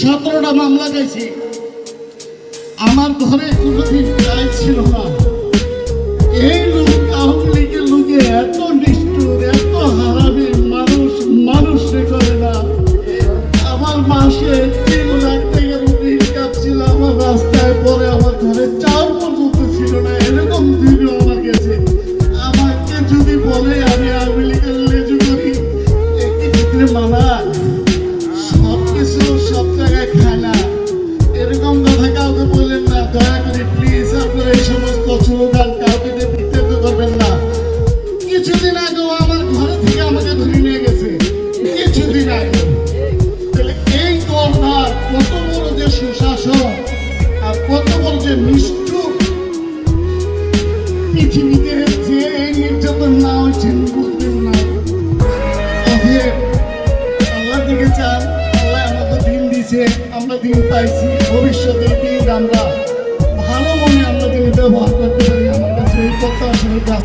17টা মামলা গেছি। আমার ঘরে কোনোদিন চাই ছিল না। এই লোক আওয়ামী লীগের লোকে এত নিষ্ঠুর, এত হারামি, মানুষ করে না। আমার মাসে 3 লাখ টাকার ইনকাম ছিল, আমার রাস্তায় পরে আমার ঘরে চাল পর্যন্ত ছিল না। এরকম দিনও আমার গেছে। আমাকে যদি বলে আমি আওয়ামী লীগের লেজু করি, একটি ক্ষেত্রে মানা সবকিছু সব জায়গায় খায় না। এরকম কথা কাউকে বললেন না, দয়া করে প্লিজ আপনারা এই সমস্ত স্লোগান কাউকে বিতর্ক করবেন না। কিছুদিন আগেও আমার ঘরে থেকে আমাকে ধরে নিয়ে গেছে, কিছুদিন আগে। তাহলে এই দলটার কত বড় যে সুশাসন আর কত বড় যে নিষ্ঠুর, পৃথিবীতে যে এই নির্যাতন না হয়েছেন বুঝবেন না। আল্লাহ দিকে চান, আল্লাহ আমাদের দিন দিছে, আমরা দিন পাইছি। ভবিষ্যতে দিন আমরা ভালো মনে আমরা দিন ব্যবহার করতে পারি। আমার কাছে এই প্রত্যাশা।